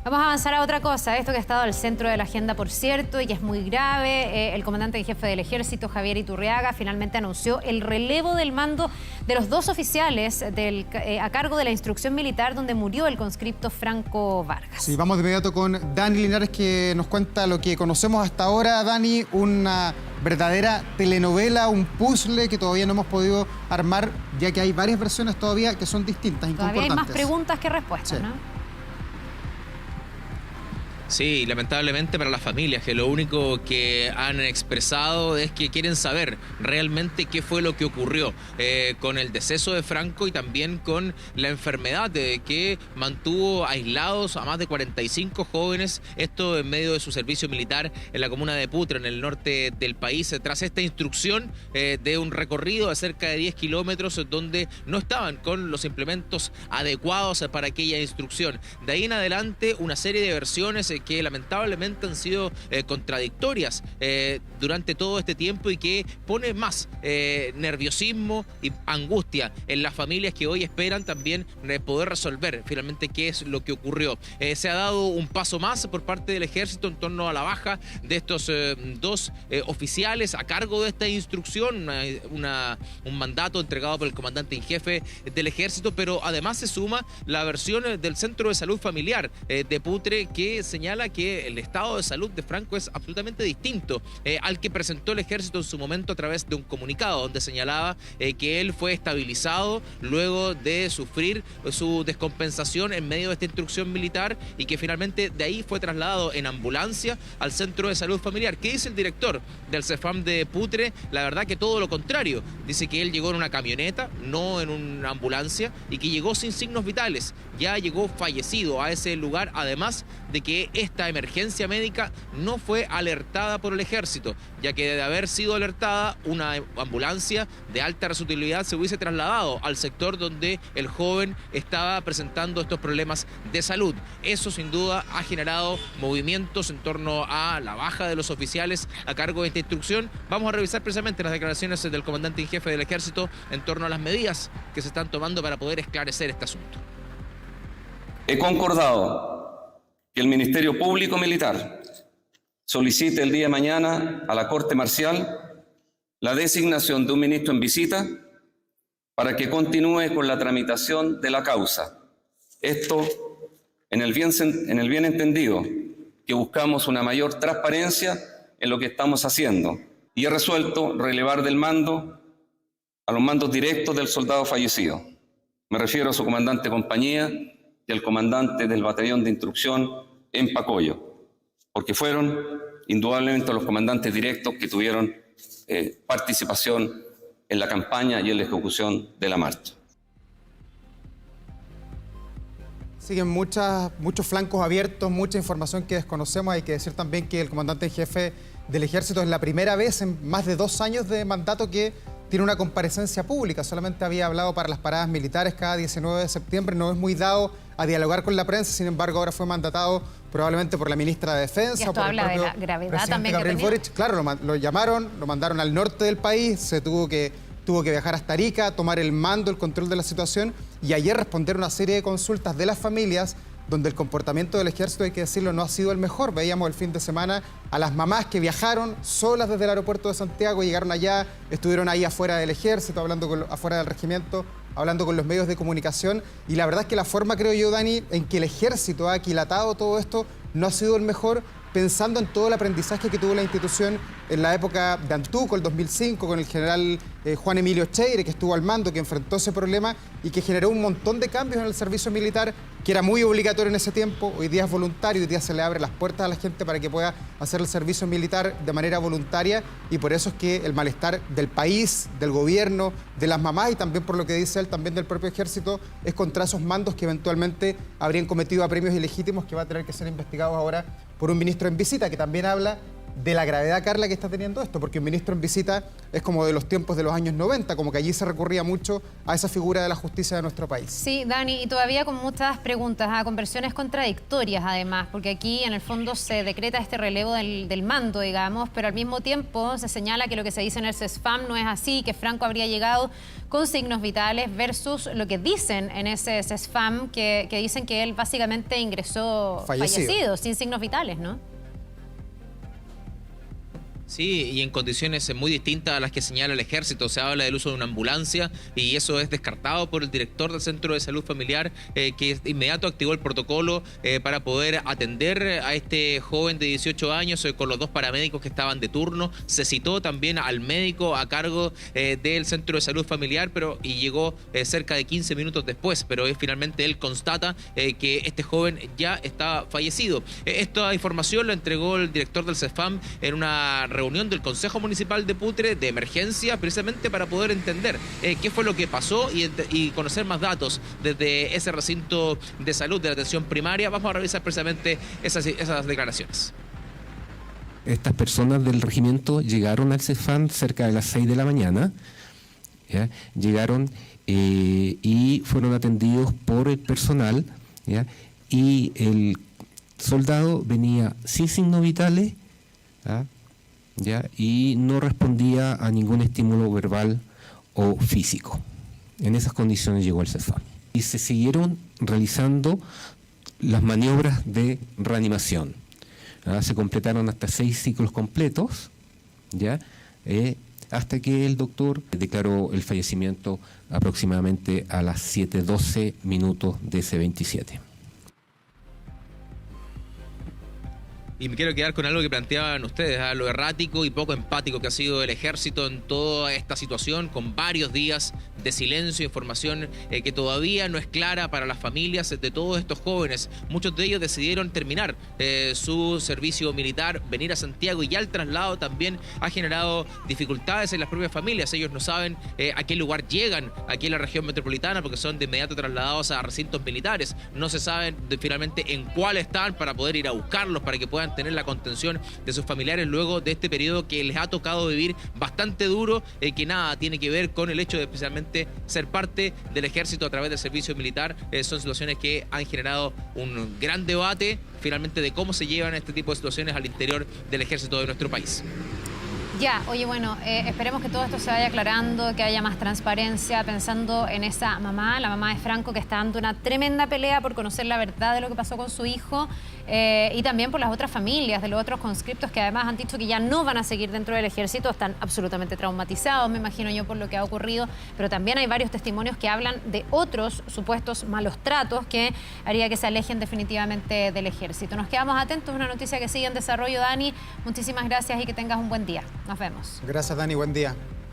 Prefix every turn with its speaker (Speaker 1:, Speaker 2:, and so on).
Speaker 1: Vamos a avanzar a otra cosa, esto que ha estado al centro de la agenda, por cierto, y que es muy grave. El comandante en jefe del Ejército, Javier Iturriaga, finalmente anunció el relevo del mando de los dos oficiales a cargo de la instrucción militar donde murió el conscripto Franco Vargas.
Speaker 2: Sí, vamos de inmediato con Dani Linares, que nos cuenta lo que conocemos hasta ahora. Dani, una verdadera telenovela, un puzzle que todavía no hemos podido armar, ya que hay varias versiones todavía que son distintas,
Speaker 1: Todavía hay
Speaker 2: inconcordantes.
Speaker 1: más preguntas que respuestas,
Speaker 2: Sí.
Speaker 1: ¿no?
Speaker 3: Sí, lamentablemente para las familias, que lo único que han expresado es que quieren saber realmente qué fue lo que ocurrió con el deceso de Franco y también con la enfermedad que mantuvo aislados a más de 45 jóvenes, esto en medio de su servicio militar en la comuna de Putre, en el norte del país, tras esta instrucción de un recorrido de cerca de 10 kilómetros donde no estaban con los implementos adecuados para aquella instrucción. De ahí en adelante, una serie de versiones que lamentablemente han sido contradictorias durante todo este tiempo y que pone más nerviosismo y angustia en las familias que hoy esperan también poder resolver finalmente qué es lo que ocurrió. Se ha dado un paso más por parte del Ejército en torno a la baja de estos dos oficiales a cargo de esta instrucción, un mandato entregado por el comandante en jefe del Ejército, pero además se suma la versión del Centro de Salud Familiar de Putre, que señala que el estado de salud de Franco es absolutamente distinto al que presentó el Ejército en su momento a través de un comunicado donde señalaba que él fue estabilizado luego de sufrir su descompensación en medio de esta instrucción militar y que finalmente de ahí fue trasladado en ambulancia al Centro de Salud Familiar. ¿Qué dice el director del CEFAM de Putre? La verdad que todo lo contrario. Dice que él llegó en una camioneta, no en una ambulancia, y que llegó sin signos vitales. Ya llegó fallecido a ese lugar, además de que esta emergencia médica no fue alertada por el Ejército, ya que de haber sido alertada, una ambulancia de alta resolutividad se hubiese trasladado al sector donde el joven estaba presentando estos problemas de salud. Eso sin duda ha generado movimientos en torno a la baja de los oficiales a cargo de esta instrucción. Vamos a revisar precisamente las declaraciones del comandante en jefe del Ejército en torno a las medidas que se están tomando para poder esclarecer este asunto.
Speaker 4: He concordado que el Ministerio Público Militar solicite el día de mañana a la Corte Marcial la designación de un ministro en visita para que continúe con la tramitación de la causa. Esto en el bien entendido que buscamos una mayor transparencia en lo que estamos haciendo, y he resuelto relevar del mando a los mandos directos del soldado fallecido. Me refiero a su comandante de compañía y al comandante del batallón de instrucción en Pacoyo, porque fueron indudablemente los comandantes directos que tuvieron participación en la campaña y en la ejecución de la marcha.
Speaker 2: Siguen muchos flancos abiertos, mucha información que desconocemos. Hay que decir también que el comandante en jefe del Ejército es la primera vez en más de 2 años de mandato que tiene una comparecencia pública. Solamente había hablado para las paradas militares cada 19 de septiembre. No es muy dado a dialogar con la prensa, sin embargo ahora fue mandatado probablemente por la ministra de Defensa.
Speaker 1: Y esto
Speaker 2: por
Speaker 1: habla de la gravedad también
Speaker 2: Gabriel
Speaker 1: que tenía.
Speaker 2: Boric. Claro, lo llamaron, lo mandaron al norte del país, se tuvo que viajar hasta Arica, tomar el mando, el control de la situación, y ayer responder una serie de consultas de las familias donde el comportamiento del Ejército, hay que decirlo, no ha sido el mejor. Veíamos el fin de semana a las mamás que viajaron solas desde el aeropuerto de Santiago, llegaron allá, estuvieron ahí afuera del Ejército, afuera del regimiento, hablando con los medios de comunicación, y la verdad es que la forma, creo yo, Dani, en que el Ejército ha aquilatado todo esto no ha sido el mejor, pensando en todo el aprendizaje que tuvo la institución en la época de Antuco, el 2005, con el general Juan Emilio Cheire, que estuvo al mando, que enfrentó ese problema y que generó un montón de cambios en el servicio militar, que era muy obligatorio en ese tiempo. Hoy día es voluntario, hoy día se le abre las puertas a la gente para que pueda hacer el servicio militar de manera voluntaria, y por eso es que el malestar del país, del gobierno, de las mamás, y también por lo que dice él, también del propio Ejército, es contra esos mandos que eventualmente habrían cometido apremios ilegítimos que va a tener que ser investigados ahora por un ministro en visita, que también habla de la gravedad, Carla, que está teniendo esto, porque un ministro en visita es como de los tiempos de los años 90, como que allí se recurría mucho a esa figura de la justicia de nuestro país.
Speaker 1: Sí, Dani, y todavía con muchas preguntas, con versiones contradictorias además, porque aquí en el fondo se decreta este relevo del mando, digamos, pero al mismo tiempo se señala que lo que se dice en el CESFAM no es así, que Franco habría llegado con signos vitales versus lo que dicen en ese CESFAM, que dicen que él básicamente ingresó fallecido, sin signos vitales, ¿no?
Speaker 3: Sí, y en condiciones muy distintas a las que señala el Ejército. Se habla del uso de una ambulancia y eso es descartado por el director del Centro de Salud Familiar, que de inmediato activó el protocolo para poder atender a este joven de 18 años con los 2 paramédicos que estaban de turno. Se citó también al médico a cargo del Centro de Salud Familiar y llegó cerca de 15 minutos después, pero finalmente él constata que este joven ya está fallecido. Esta información la entregó el director del CESFAM en una reunión del Consejo Municipal de Putre de emergencia, precisamente para poder entender qué fue lo que pasó y conocer más datos desde ese recinto de salud de la atención primaria. Vamos a revisar precisamente esas declaraciones.
Speaker 5: Estas personas del regimiento llegaron al CESFAM cerca de las 6 de la mañana, ¿ya? Llegaron y fueron atendidos por el personal, ¿ya? Y el soldado venía sin signos vitales, ¿ya? Y no respondía a ningún estímulo verbal o físico. En esas condiciones llegó el CESFAM. Y se siguieron realizando las maniobras de reanimación. Se completaron hasta 6 ciclos completos, ¿ya? Hasta que el doctor declaró el fallecimiento aproximadamente a las 7:12 minutos de ese 27.
Speaker 3: Y me quiero quedar con algo que planteaban ustedes, lo errático y poco empático que ha sido el Ejército en toda esta situación, con varios días de silencio, información que todavía no es clara para las familias de todos estos jóvenes. Muchos de ellos decidieron terminar su servicio militar, venir a Santiago, y ya el traslado también ha generado dificultades en las propias familias. Ellos no saben a qué lugar llegan aquí en la región metropolitana, porque son de inmediato trasladados a recintos militares. No se saben finalmente en cuál están para poder ir a buscarlos, para que puedan tener la contención de sus familiares luego de este periodo que les ha tocado vivir bastante duro, que nada tiene que ver con el hecho de especialmente ser parte del Ejército a través del servicio militar. Son situaciones que han generado un gran debate finalmente de cómo se llevan este tipo de situaciones al interior del Ejército de nuestro país.
Speaker 1: Ya, oye, bueno, esperemos que todo esto se vaya aclarando, que haya más transparencia, pensando en esa mamá, la mamá de Franco, que está dando una tremenda pelea por conocer la verdad de lo que pasó con su hijo, y también por las otras familias de los otros conscriptos que además han dicho que ya no van a seguir dentro del Ejército, están absolutamente traumatizados, me imagino yo, por lo que ha ocurrido, pero también hay varios testimonios que hablan de otros supuestos malos tratos que haría que se alejen definitivamente del Ejército. Nos quedamos atentos, una noticia que sigue en desarrollo, Dani. Muchísimas gracias y que tengas un buen día. Nos vemos.
Speaker 2: Gracias, Dani. Buen día.